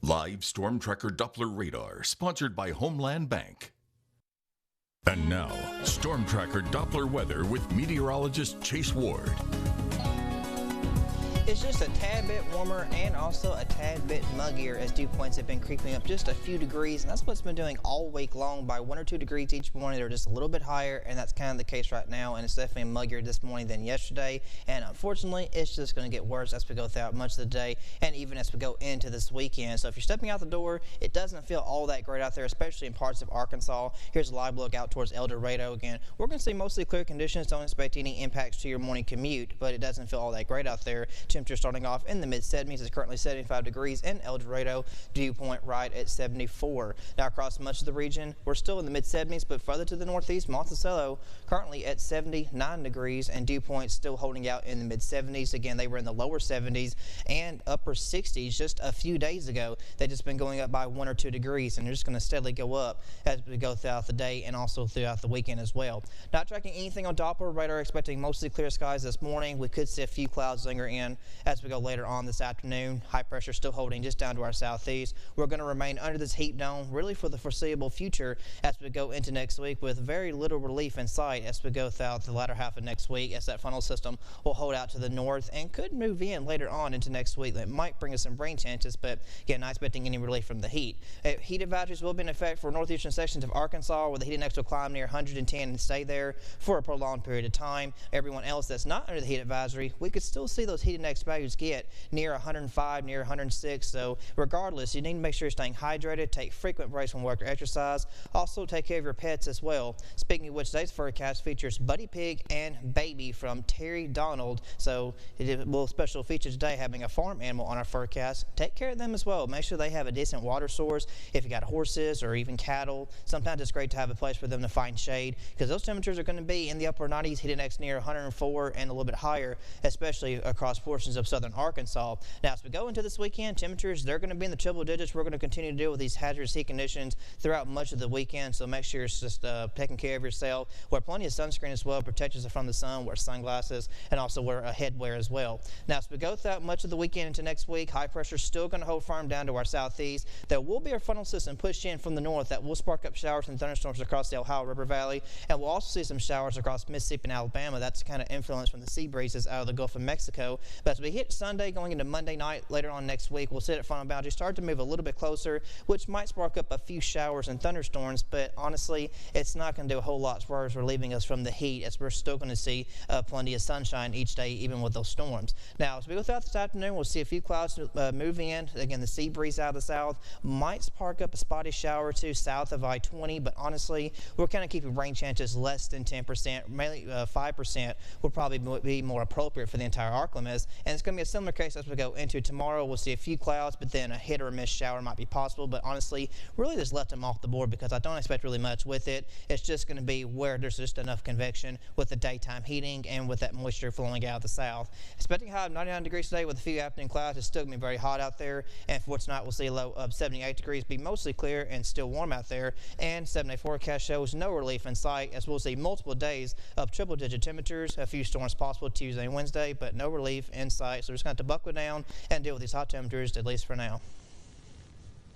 Live Storm Tracker Doppler Radar, sponsored by Homeland Bank. And now, Storm Tracker Doppler weather with meteorologist Chase Ward. It's just a tad bit warmer and also a tad bit muggier as dew points have been creeping up just a few degrees, and that's what's been doing all week long. By 1 or 2 degrees each morning, they're just a little bit higher, and that's kind of the case right now, and it's definitely muggier this morning than yesterday. And unfortunately, it's just going to get worse as we go throughout much of the day and even as we go into this weekend. So if you're stepping out the door, it doesn't feel all that great out there, especially in parts of Arkansas. Here's a live look out towards El Dorado. Again, we're going to see mostly clear conditions. Don't expect any impacts to your morning commute, but it doesn't feel all that great out there. Temperature starting off in the mid-70s. It's currently 75 degrees in El Dorado. Dew point right at 74. Now across much of the region, we're still in the mid-70s, but further to the northeast, Monticello currently at 79 degrees, and dew points still holding out in the mid-70s. Again, they were in the lower 70s and upper 60s just a few days ago. They've just been going up by 1 or 2 degrees, and they're just going to steadily go up as we go throughout the day and also throughout the weekend as well. Not tracking anything on Doppler radar, expecting mostly clear skies this morning. We could see a few clouds linger in as we go later on this afternoon. High pressure still holding just down to our southeast. We're going to remain under this heat dome really for the foreseeable future as we go into next week, with very little relief in sight as we go throughout the latter half of next week, as that frontal system will hold out to the north and could move in later on into next week. That might bring us some rain chances, but again, not expecting any relief from the heat. Heat advisories will be in effect for northeastern sections of Arkansas, where the heat index will climb near 110 and stay there for a prolonged period of time. Everyone else that's not under the heat advisory, we could still see those heat index values get near 105, near 106. So regardless, you need to make sure you're staying hydrated, take frequent breaks from work or exercise. Also take care of your pets as well. Speaking of which, today's forecast features Buddy Pig and Baby from Terry Donald. So it will special feature today having a farm animal on our forecast. Take care of them as well. Make sure they have a decent water source. If you got horses or even cattle, sometimes it's great to have a place for them to find shade, because those temperatures are going to be in the upper 90s, heat index near 104 and a little bit higher, especially across portions of southern Arkansas. Now, as we go into this weekend, temperatures, they're going to be in the triple digits. We're going to continue to deal with these hazardous heat conditions throughout much of the weekend, so make sure you're just taking care of yourself. Wear plenty of sunscreen as well, protect yourself from the sun, wear sunglasses, and also wear a headwear as well. Now, as we go throughout much of the weekend into next week, high pressure is still going to hold firm down to our southeast. There will be a frontal system pushed in from the north that will spark up showers and thunderstorms across the Ohio River Valley, and we'll also see some showers across Mississippi and Alabama. That's kind of influence from the sea breezes out of the Gulf of Mexico. But as we hit Sunday going into Monday night, later on next week, we'll see that frontal boundary start to move a little bit closer, which might spark up a few showers and thunderstorms, but honestly, it's not going to do a whole lot as far as relieving us from the heat, as we're still going to see plenty of sunshine each day, even with those storms. Now, as we go throughout this afternoon, we'll see a few clouds move in. Again, the sea breeze out of the south might spark up a spotty shower or two south of I-20, but honestly, we're kind of keeping rain chances less than 10%, mainly 5% will probably be more appropriate for the entire ArkLaMiss, and it's going to be a similar case as we go into tomorrow. We'll see a few clouds, but then a hit or a miss shower might be possible, but honestly, really just left them off the board because I don't expect really much with it. It's just going to be where there's just enough convection with the daytime heating and with that moisture flowing out of the south. Expecting a high of 99 degrees today with a few afternoon clouds. It's still going to be very hot out there, and for tonight, we'll see a low of 78 degrees, be mostly clear and still warm out there, and 7-day forecast shows no relief in sight, as we'll see multiple days of triple-digit temperatures, a few storms possible Tuesday and Wednesday, but no relief in sight. So we're just going to have to buckle down and deal with these hot temperatures, at least for now.